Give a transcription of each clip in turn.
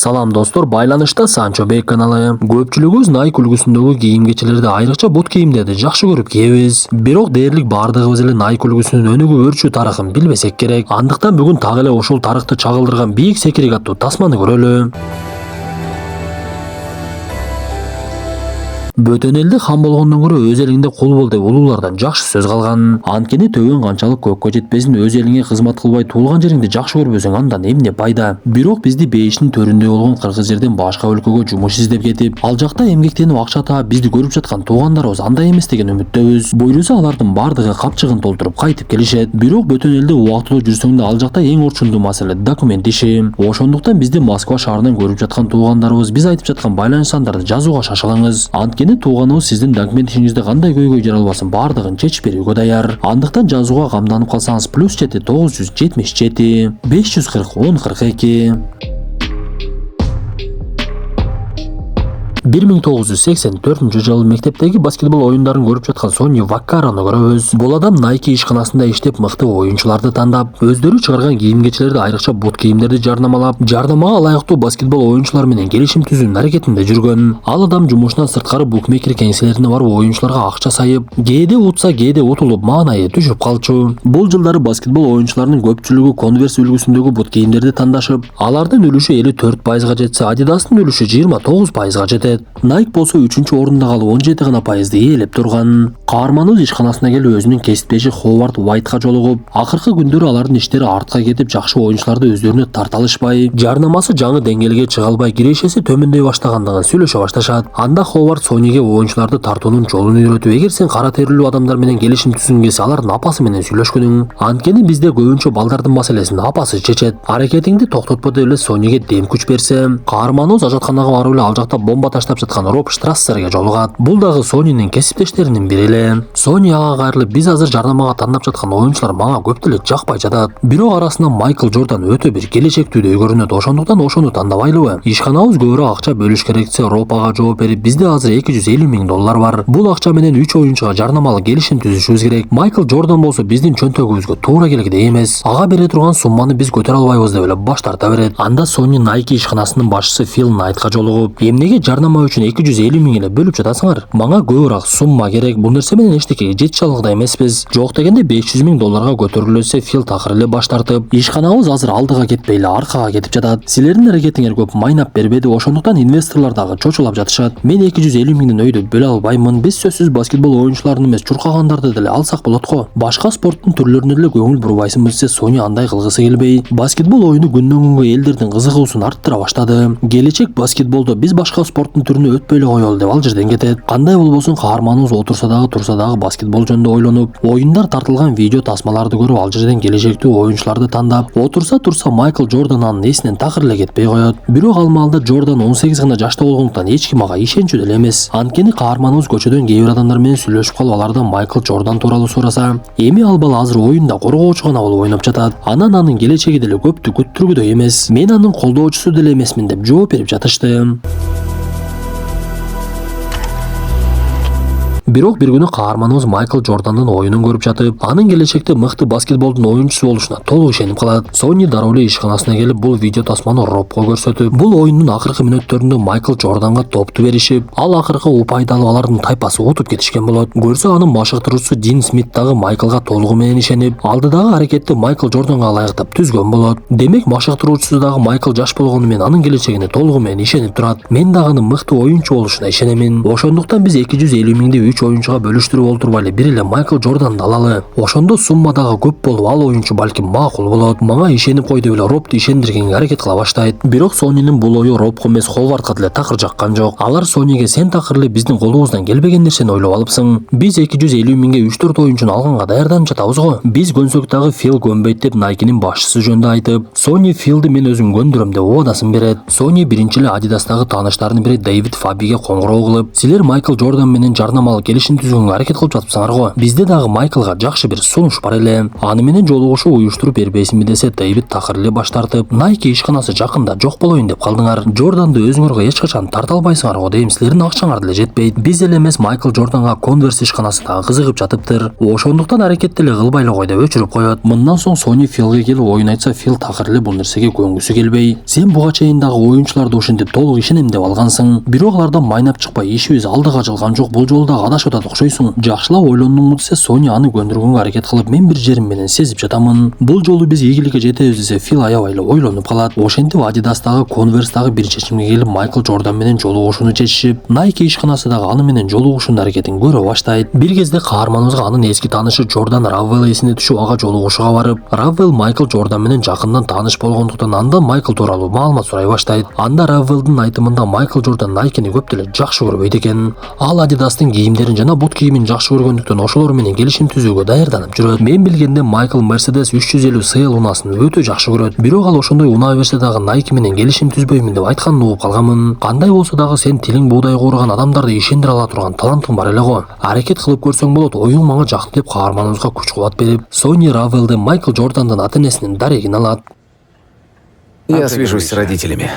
Салам достор, байланышта Санчо Бек каналы. Көпчүлүгүбүз Nike үлгүсүндөгү кийим-кечилерди, айрыкча бут кийимдерди жакшы көрүп кийебиз. Бирок дээрлик бардыгыбыз эле Nike үлгүсүнүн өнүгүп өрчү тарыхын билбесек керек. Андыктан бүгүн так эле ошол тарыхты чагылдырган бийик секирек аттуу тасманы көрөлү. Бөтөн элде хан болгондон көрө өз элиңде кул бол деп улуулардан жакшы сөз калган. Анткени төбөң канчалык көккө жетпесин, өз элиңе кызмат кылбай туулган жериңди жакшы көрбөсөң андан эмне пайда? Бирок бизди бейиштин төрүндө болгон кыргыз жерден башка өлкөгө жумуш издеп кетип, ал жакта эмгектенип акча таап бизди көрүп жаткан туугандарыбыз андай эмес деген үмүттөбүз. Буйруса алардын бардыгы капчыгын толтуруп кайтып келишет. Бирок бөтөн элде убактылуу жүрсөң да ал жакта эң орчундуу маселе документ иши. Ошондуктан бизди Москва шаарынан көрүп жаткан туугандарыбыз биз айтып жаткан байланыш сандарды жазууга шашылыңыз. Анткени тууганыбыз сиздин документ ишиңизде кандай көйгөй жаралбасын бардыгын чечип берүүгө даяр. Андыктан жазууга камданып калсаңыз +7 977 540 1042. 1984 мектептеги баскетбол оюндарын көрүп жаткан Сони Ваккараны көрөбүз. Бул адам Nike ишканасында иштеп мыкты оюнчуларды тандап, өздөрү чыгарган кийим-кечилерди, айрыкча бут кийимдерди жарнамалап, жарнамага ылайыктуу баскетбол оюнчулар менен келишим түзүүнүн аракетинде жүргөн. Ал адам жумушунан сырткары букмекер кеңселерине барып оюнчуларга акча сайып, кээде утса, кээде утулуп маанайы түшүп калчу. Бул жылдары баскетбол оюнчуларынын көпчүлүгү Converse үлгүсүндөгү бут кийимдерди тандашып, алардын үлүшү 54%га жетсе, Adidas'тын үлүшү 29%га жетет. Nike болсо 3-орунда калып 17 гана пайызды ээлеп турган. Каарманыбыз ишканасына келип өзүнүн кесиптеши Ховард Уайтка жолугуп, акыркы күндөрү алардын иштери артка кетип, жакшы оюнчуларды өздөрүнө тарта алышпай, жарнамасы жаңы деңгээлге чыга албай, кирешеси төмөндөй баштагандыгын сүйлөшө башташат. Анда Ховард Сониге оюнчуларды тартуунун жолун үйрөтүп, эгер сен кара терилүү адамдар менен келишим түзгүң келсе, алардын апасы менен сүйлөшкөнүң. Анткени бизде көбүнчө балдардын маселесин апасы чечет. Аракетиңди токтотпо деп эле Сониге дем күч берсе, каарманыбыз ажатканага барып эле ал жакта бомба таштап жаткан Роб Штрассерге жолугат. Бул дагы Сонинин кесиптештеринин бири эле. Сони ага кайрылып, биз азыр жарнамага тандап жаткан оюнчулар мага көп деле жакпай жатат. Бирок арасынан Майкл Джордан өтө бир келечектүүдөй көрүнөт. Ошондуктан ошону тандабайлыбы? Ишканабыз көбүрөөк акча бөлүш керек десе, Роб ага жооп берип, бизде азыр $250,000 бар. Бул акча менен 3 оюнчуга жарнамалык келишим түзүшүбүз керек. Майкл Джордан болсо биздин чөнтөгүбүзгө туура келгидей эмес. Ага бере турган сумманы биз көтөрө албайбыз деп эле баш тарта берет. Анда Сони Nike ишканасынын башчысы Фил Найтка жолугуп, эмнеге жарнама үчүн 250,000 эле бөлүп жатасыңар? Мага көбүрөөк сумма керек. Бул нерсе менен эчтекеге жетише алгыдай эмеспиз. Жок дегенде $500,000 көтөрүлөсө, Фил такыр эле баш тартып, ишканабыз азыр алдыга кетпей эле аркага кетип жатат. Силердин аракетиңер көп майнап бербеди, ошондуктан инвесторлор дагы чочулап жатышат. Мен 250,000 өйдө бөлө албаймын. Биз сөзсүз баскетбол оюнчуларынын эмес, чуркагандарды деле алсак болот го. Башка спорттун түрлөрүнө деле көңүл бурбайсыңбы десе, Сони андай кылгысы келбей, баскетбол оюну күндөн күнгө элдердин кызыгуусун арттыра баштады. Келечек баскетболдо биз башка спорттун түрүнө өтпөй эле коелу деп ал жерден кетет. Кандай болбосун, каарманыбыз отурса дагы баскетбол жөнүндө ойлонуп, оюндар тартылган видео тасмаларды көрүп, ал жерден келечектүү оюнчуларды тандап, турса Майкл Джордан анын эсинен такыр эле кетпей коет. Бирок ал маалда Джордан 18 гана жашта болгондуктан эч ким ага ишенчү деле эмес. Анткени каарманыбыз көчөдөн кээ бир адамдар менен сүйлөшүп калып, алардан Майкл Джордан тууралуу сураса, эми ал бала азыр оюнда коргоочу гана болуп ойноп жатат. Анан анын келечеги деле көптү күттүргүдөй эмес. Мен анын колдоочусу деле эмесмин деп жооп берип жатышты. Бирок бир күнү каарманыбыз Майкл Джордандын оюнун көрүп жатып, анын келечекте мыкты баскетболдун оюнчусу болушуна толук ишенип калат. Сони дароо эле ишканасына келип, бул видео тасманы Робко көрсөтүп, бул оюндун акыркы мүнөттөрүндө Майкл Джорданга топту беришип, ал акыркы упайды алып алардын тайпасы утуп кетишкен болот. Көрсө анын машыктыруучусу Дин Смит дагы Майклга толугу менен ишенип, алдыдагы аракетти Майкл Джорданга ылайыктап түзгөн болот. Демек машыктыруучусу дагы Майкл жаш болгону менен анын келечегине толугу менен ишенип турат. Мен дагы анын мыкты оюнчу болушуна ишенемин. Ошондуктан биз 250,000 оюнчуга бөлүштүрүп олтурбай эле бир эле Майкл Джорданды алалы. Ошондо сумма дагы көп болуп, ал оюнчу балким макул болот. Мага ишенип кой деп эле Робду ишендиргенге аракет кыла баштайт. Бирок Сонинин бул ою Робко эмес, Ховардка деле такыр жаккан жок. Алар Сониге, сен такыр эле биздин колубуздан келбеген нерсени ойлоп алыпсың. Биз 250,000 3-4 оюнчуну алганга даярданып жатабыз го. Биз көнсөк дагы Фил көнбөйт деп Nike'нин башчысы жөнүндө айтып, Сони Филди мен өзүм көндүрөм деп убадасын берет. Сони биринчи эле Adidas'тагы тааныштарынын бири Дэвид Фабиге коңгуроо кылып, силер Майкл Джордан менен жарнамалык келишим түзүүгө аракет кылып жатыпсыңар го. Бизде дагы Майклга жакшы бир сунуш бар эле. Аны менен жолугушуу уюштуруп бербейсиңби десе, Дэвид такыр эле баш тартып, Nike ишканасы жакында жок болоюн деп калдыңар. Джорданды өзүңөргө эч качан тарта албайсыңар го дейм, силердин акчаңар деле жетпейт. Биз эле эмес Майкл Джорданга Converse ишканасы дагы кызыгып жатыптыр. Ошондуктан аракет деле кылбайлы кой деп өчүрүп коет. Мындан соң Sony Philге келип оюн айтса, Phil такыр эле бул нерсеге көнгүсү келбей, сен буга чейин дагы оюнчуларды ушинтип толук ишенем деп алгансың. Бирок алардан майнап чыкпай ишибиз алдыга жылган жок, бул жолу дагы адашып атат окшойсуң. Жакшылап ойлондуңбу десе, Sony аны көндүргөнгө аракет кылып, мен бир жерим менен сезип жатамын. Бул жолу биз ийгиликке жетебиз десе, Phil аябай эле ойлонуп калат. Ошентип Adidas дагы Converse дагы бир чечимге келип, Майкл Джордан менен жолугушууну чечишип, Nike ишканасы дагы аны менен жолугушуунун аракетин көрө баштайт. Бир кезде каарманыбызга анын эски таанышы Джордан Раввел эсине түшүп, ага жолугушууга барып, Раввел Майкл Джордан менен жакындан тааныш болгондуктан андан Майкл тууралуу маалымат сурай баштайт. Анда Раввелдин айтымында Майкл Джордан Nike'ни көп деле жакшы көрбөйт экен. Ал Adidas'тын кийимдерин жана бут кийимин жакшы көргөндүктөн ошолор менен келишим түзүүгө даярданып жүрөт. Мен билгенде Майкл Mercedes 350 CL унаасын өтө жакшы көрөт. Бирок ал ошондой унаа берсе дагы Nike менен келишим түзбөймүн деп айтканын угуп калганмын. Кандай болсо дагы сен тилиң буудай куурган адамдарды ишендире ала турган талантың бар эле го. Аракет кылып көрсөң болот, оюң мага жакты деп каарманыбызга күч кубат берип, Sony Раввелди Майкл Джордандын ата-энесинин дарегин алат. Я свяжусь с родителями.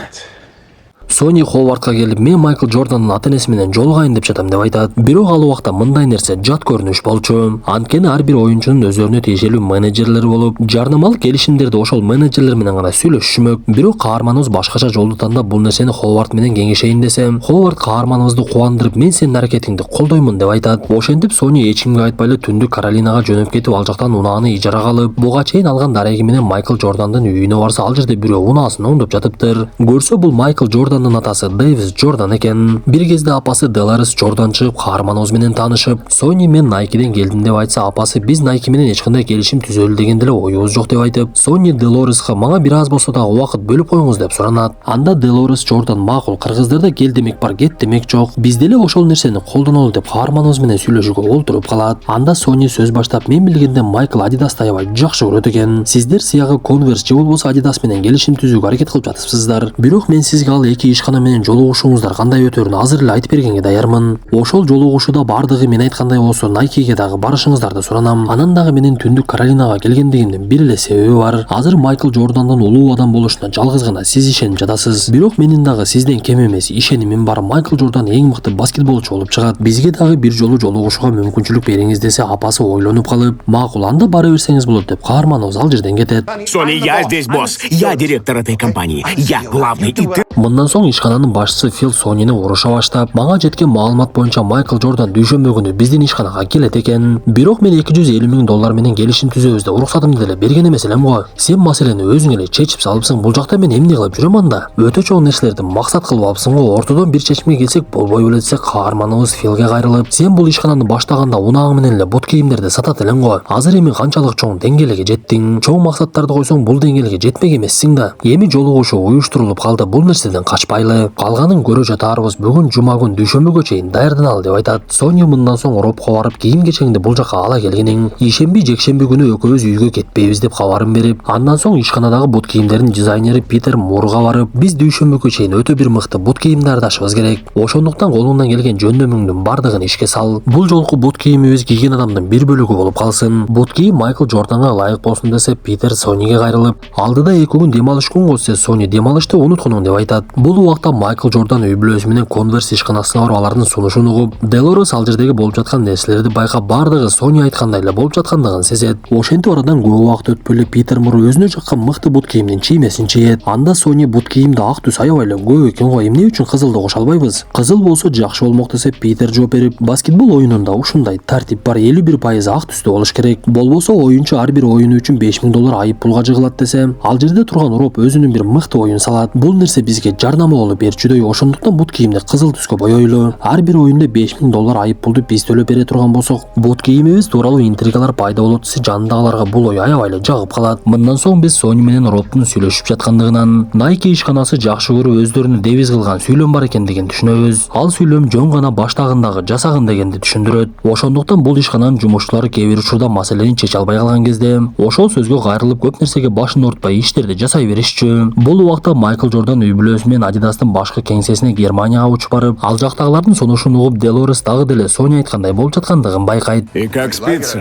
Sony Ховардга келип, мен Майкл Джордандын ата-энеси менен жолугайын деп жатам деп айтат. Бирок ал убакта мындай нерсе жат көрүнүш болчу. Анткени ар бир оюнчунун өздөрүнө тиешелүү менеджерлери болуп, жарнамалык келишимдерди ошол менеджерлер менен гана сүйлөшүшмөк. Бирок каарманыбыз башкача жолду тандап бул нерсени Ховард менен кеңешейин десем, Ховард каарманыбызды кубандырып, мен сенин аракетиңди колдоймун деп айтат. Ошентип Sony эч кимге айтпай эле түндүк Каролинага жөнөп кетип, ал жактан унааны ижарага алып, буга чейин алган дареги менен Майкл Джордандын үйүнө барса, ал жерде бирөө унаасын оңдоп жатыптыр. Көрсө бул Майкл Джордандын атасы Дэвис Джордан экен. Бир кезде апасы Деларис Джордан чыгып, каарманыбыз менен таанышып, Sony мен Nike'ден келдим деп айтса, апасы биз Nike менен эч кандай келишим түзөлү деген деле оюбуз жок деп айтып, Sony Делориска мага бир аз болсо дагы убакыт бөлүп коюңуз деп суранат. Анда Делорис Джордан макул, кыргыздарда кел демек бар, кет демек жок. Биз деле ошол нерсени колдонолу деп каарманыбыз менен сүйлөшүүгө олтуруп калат. Анда Sony сөз баштап, мен билгенде Майкл Adidas'ты аябай жакшы көрөт экен. Сиздер сиягы Converse же болбосо Adidas менен келишим түзүүгө аракет кылып жатыпсыздар. Бирок мен сизге ал эки ишкана менен жолугушууңуздар кандай өтөрүн азыр эле айтып бергенге даярмын. Ошол жолугушууда бардыгы мен айткандай болсо Nike'ге дагы барышыңыздарды суранам. Анан дагы менин түндүк Каролинага келгендигимдин бир эле себеби бар. Азыр Майкл Джордандын улуу адам болушуна жалгыз гана сиз ишенип жатасыз. Бирок менин дагы сизден кем эмес ишенимим бар. Майкл Джордан эң мыкты баскетболчу болуп чыгат. Бизге дагы бир жолу жолугушууга мүмкүнчүлүк бериңиз десе, апасы ойлонуп калып, макул, анда бара берсеңиз болот деп каарманыбыз ал жерден кетет. Sony, я здесь босс. Я директор этой компании. Я главный, и ты... Мындан соң ишкананын башчысы Фил Sony'ни уруша баштап, мага жеткен маалымат боюнча Майкл Джордан дүйшөмбү күнү биздин ишканага келет экен. Бирок мен $250,000 менен келишим түзөбүз деп уруксатымды деле берген эмес элем го. Сен маселени өзүң эле чечип салыпсың. Бул жакта мен эмне кылып жүрөм анда? Өтө чоң нерселерди максат кылып алыпсың го. Ортодон бир чечимге келсек болбой беле десе, каарманыбыз Филге кайрылып, сен бул ишкананы баштаганда унааң менен эле бут кийимдерди сатат элең го. Азыр эми канчалык чоң деңгээлге жеттиң? Чоң максаттарды койсоң бул деңгээлге жетпек эмессиң да. Эми жолугушуу уюштурулуп калды. Бул нерседен качпайлы. Калганын көрө жатарбыз. Бүгүн жума күн дүйшөмбүгө чейин даярданалы деп айтат. Sony мындан соң ропко барып, кийим кечеңди бул жака ала келгениң. Ишемби жекшемби күнү экөөбүз үйгө кетпейбиз деп кабарын берип, андан соң ишканадагы бут кийимдердин дизайнери Питер Мурга барып, биз дүйшөмбүгө чейин өтө бир мыкты бут кийимди ардашыбыз керек. Ошондуктан колуңдан келген жөндөмүңдүн бардыгын ишке сал. Бул жолку бут кийимибиз кийген адамдын бир бөлүгү болуп калсын. Бут кийим Майкл Джорданга ылайык болсун десе, Питер Sony'ге кайрылып, алдыда 2 күн дем алыш күн го десе, Sony дем алышты унуткунуң деп айтат. Бул убакта Майкл Джордан үй бүлөсү менен Converse ишканасына барып алардын сунушун угуп, Делорис ал жердеги болуп жаткан нерселерди байкап, бардыгы Sony айткандай эле болуп жаткандыгын сезет. Ошентип арадан көп убакыт өтпөй эле Питер Мур өзүнө жаккан мыкты бут кийимдин чиймесин чийет. Анда Sony бут кийимди ак түс аябай эле көп экен го, эмне үчүн кызылды кошо албайбыз? Кызыл болсо жакшы болмок десе, Питер жооп берип, баскетбол оюнунда ушундай тартип бар, 51% ак түстө болуш керек. Болбосо оюнчу ар бир оюну үчүн $5,000 айып пулга жыгылат десе, ал жерде турган Роп өзүнүн бир мыкты оюн салат. Бул нерсе бизге жарнама болуп берчүдөй, ошондуктан бут кийимди кызыл түскө боёйлу. Ар бир оюнда $5,000 айып пулду биз төлөп бере турган болсок, бут кийимибиз тууралуу интригалар пайда болот десе, жандагыларга бул ой аябай эле жагып калат. Мындан соң биз Sony менен Роптун сүйлөшүп жаткандыгынан, Nike ишканасы жакшы көрүп өздөрүнү девиз кылган сүйлөм бар экендигин түшүнөбүз. Ал сүйлөм жөн гана баштагындагы жасагын дегенди түшүндүрөт. Ошондуктан бул ишкананын жумушчулары кээ бир учурда маселени чече албай калган кезде, ошол сөзгө кайрылып көп нерсеге башын ортпай иштерди жасай беришчү. Бул убакта Майкл Джордан үй бүлөсү менен Adidas'тын башкы кеңсесине Германияга учуп барып, ал жактагылардын сунушун угуп, Делорес дагы деле Соня айткандай болуп жаткандыгын байкайт. И как спится?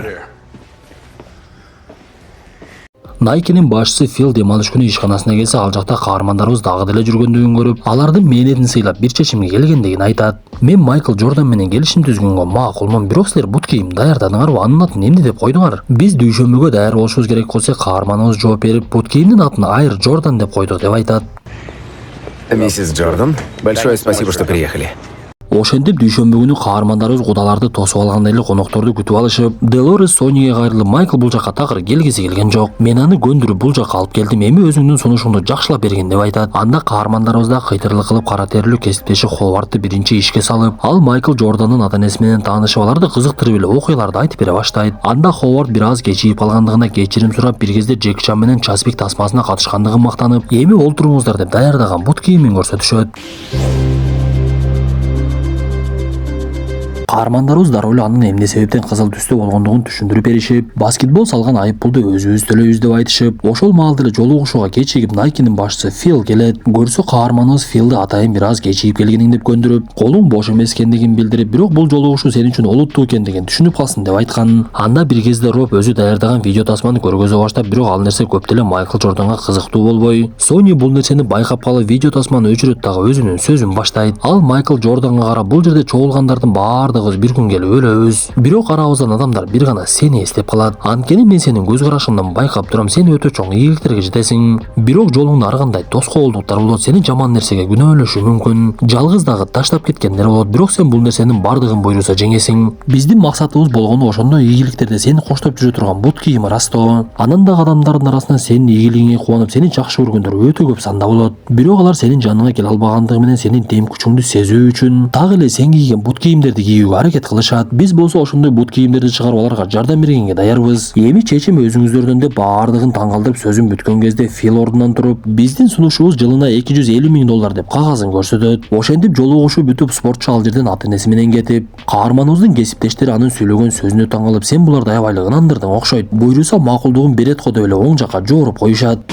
Nike'nin башчысы Фил дем алыш күнү ишканасына келсе, ал жакта каармандарыбыз дагы деле жүргөндүгүн көрүп, алардын мээнетин сыйлап бир чечимге келгендигин айтат. Мен Майкл Джордан менен келишим түзгөнгө макулмун, бирок силер бут кийим даярдадыңарбы? Анын атын эмне деп койдуңар? Биз дүйшөмбүгө даяр болушубуз керек болсо, каарманыбыз жооп берип, бут кийимдин атын Айр Джордан деп койдук деп айтат. Миссис Джордан, большое спасибо, что приехали. Ошентип дүйшөмбү күнү каармандарыбыз кудаларды тосуп алгандай эле конокторду күтүп алышып, Делорес Сонияга кайрылып, Майкл бул жака такыр келгиси келген жок. Мен аны көндүрүп бул жака алып келдим, эми өзүңдүн сунушуңду жакшылап бергин деп айтат. Анда каармандарыбыз да кыйтырлык кылып кара терилүү кесиптеши Ховардты биринчи ишке салып, ал Майкл Джордандын ата-энеси менен таанышып, аларды кызыктырып эле окуяларды айтып бере баштайт. Анда Ховард бир аз кечигип калгандыгына кечирим сурап, бир кезде Джеки Чан менен Часпик тасмасына катышкандыгын мактанып, эми олтуруңуздар деп даярдаган бут кийимин көрсөтүшөт. Каармандарыбыз дароо эле анын эмне себептен кызыл түстө болгондугун түшүндүрүп беришип, баскетбол салган айыппулду өзүбүз төлөйбүз деп айтышып, ошол маалда эле жолугушууга кечигип Nike'нин башчысы Фил келет. Көрсө каарманыбыз Филди атайын бир аз кечигип келгениң деп көндүрүп, колуң бош эмес экендигин билдирип, бирок бул жолугушуу сен үчүн олуттуу экендигин түшүнүп калсын деп айткан. Анда бир кезде Роб өзү даярдаган видео тасманы көргөзө баштап, бирок ал нерсе көп деле Майкл Джорданга кызыктуу болбой, Сони бул нерсени байкап калып, видео тасманы өчүрөт дагы өзүнүн сөзүн баштайт. Ал Майкл Джорданга карап, бул жерде чогулгандардын баардыгыбыз бир күн келип өлөбүз. Бирок арабыздан адамдар бир гана сени эстеп калат. Анткени мен сенин көз карашыңдан байкап турам, сен өтө чоң ийгиликтерге жетесиң. Бирок жолуңда ар кандай тоскоолдуктар болот, сени жаман нерсеге күнөөлөшү мүмкүн. Жалгыз дагы таштап кеткендер болот, бирок сен бул нерсенин бардыгын буйруса жеңесиң. Биздин максатыбыз болгону ошондой ийгиликтерде сени коштоп жүрө турган бут кийим ырастоо. Анан дагы адамдардын арасынан сенин ийгилигиңе кубанып, сени жакшы көргөндөр өтө көп санда болот. Бирок алар сенин жаныңа келе албагандыгы менен сенин дем күчүңдү сезүү үчүн дагы эле сен кийген бут кийимдерди кийүүгө аракет кылышат. Биз болсо ошондой бут кийимдерди чыгарып аларга жардам бергенге даярбыз. Эми чечим өзүңүздөрдөн деп баардыгын таң калтырып сөзүн бүткөн кезде Фил ордунан туруп, биздин сунушубуз жылына $250,000 деп кагазын көрсөтөт. Ошентип жолугушуу бүтүп, спортчу ал жерден ата-энеси менен кетип, каарманыбыздын кесиптештери анын сүйлөгөн сөзүнө таң калып, сен буларды аябай ынандырдың окшойт, буйруса макулдугун берет го деп эле оң жакка жооруп коюшат.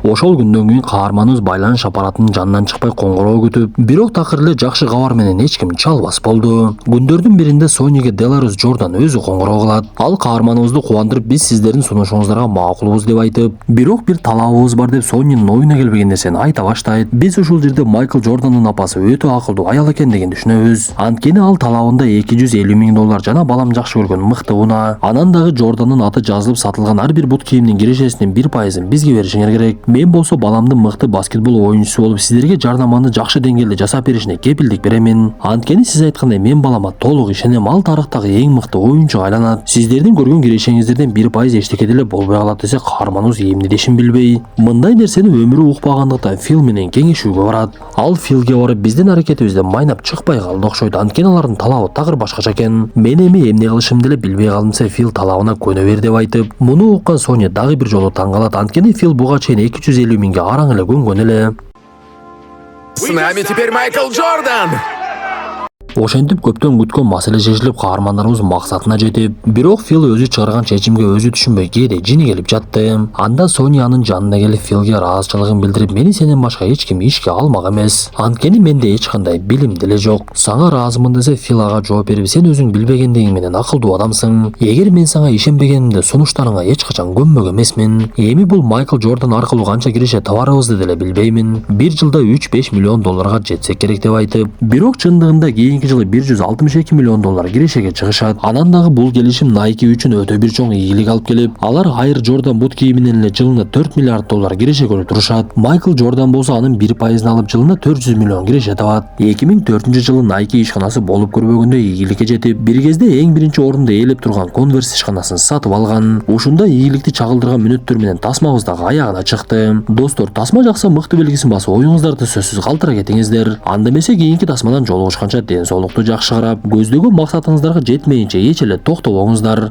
Ошол күндөн кийин каарманыбыз байланыш аппаратынын жанынан чыкпай коңгуроо күтүп, бирок такыр эле жакшы кабар менен эч ким чалбас болду. Күндөрдүн биринде Сониге Делорес Джордан өзү коңгуроо кылат. Ал каарманыбызды кубандырып, биз сиздердин сунушуңуздарга макулбуз деп айтып, бирок бир талабыбыз бар деп Сонинин оюна келбеген нерсени айта баштайт. Биз ушул жерде Майкл Джордандын апасы өтө акылдуу аял экендигин түшүнөбүз. Анткени ал талабында $250,000 жана балам жакшы көргөн мыкты уна. Анан дагы Джордандын аты жазылып сатылган ар бир бут кийимдин кирешесинин 1%-ын бизге беришиңер керек. Мен болсо баламдын мыкты баскетбол оюнчусу болуп, сиздерге жардаманы жакшы деңгээлде жасап беришине кепилдик беремин. Анткени сиз айткандай мен балама толук ишенем, ал тарыхтагы эң мыкты оюнчуга айланат. Сиздердин көргөн кирешеңиздерден 1% эчтеке деле болбой калат десе, каарманыбыз эмне дешин билбей, мындай нерсени өмүрү укпагандыктан Фил менен кеңешүүгө барат. Ал Филге барып, биздин аракетибизден майнап чыкпай калды окшойт, анткени алардын талабы такыр башкача экен. Мен эми эмне кылышымды деле билбей калдымса, Фил талабына көнө бер деп айтып, муну уккан Соня дагы бир жолу таң калат, анткени Фил буга чейин $250,000 араң эле көнгөн эле. С нами теперь Майкл Джордан! Ошентип көптөн күткөн маселе чечилип, каармандарыбыз максатына жетип, бирок Фил өзү чыгарган чечимге өзү түшүнбөй кээде жини келип жатты. Анда Сони анын жанына келип Филге ыраазычылыгын билдирип, мени сенен башка эч ким ишке алмак эмес. Анткени менде эч кандай билим деле жок. Сага ыраазымын десе, Фил ага жооп берип, сен өзүң билбегендигиң менен акылдуу адамсың. Эгер мен сага ишенбегенимде сунуштарыңа эч качан көнмөк эмесмин. Эми бул Майкл Джордан аркылуу канча киреше табарыбызды деле билбеймин. Бир жылда $3-5 миллион жетсек керек деп айтып, бирок чындыгында кийинки жылы $162 миллион кирешеге чыгышат. Анан дагы бул келишим Nike үчүн өтө бир чоң ийгилик алып келип, алар Айр Джордан бут кийиминен эле жылына $4 миллиард киреше көрүп турушат. Майкл Джордан болсо анын 1%-ын алып жылына $400 миллион киреше табат. 2004-жылы Nike ишканасы болуп көрбөгөндө ийгиликке жетип, бир кезде эң биринчи орунду ээлеп турган Converse ишканасын сатып алган. Ушунда ийгиликти чагылдырган мүнөттөр менен тасмабыз дагы аягына чыкты. Достор, тасма жакса мыкты белгисин басып, оюңуздарды сөзсүз калтыра кетиңиздер. Анда эмесе кийинки тасмадан жолугушканча ден соолукту жакшы карап, көздөгөн максатыңыздарга жетмейинче эч эле токтобоңуздар.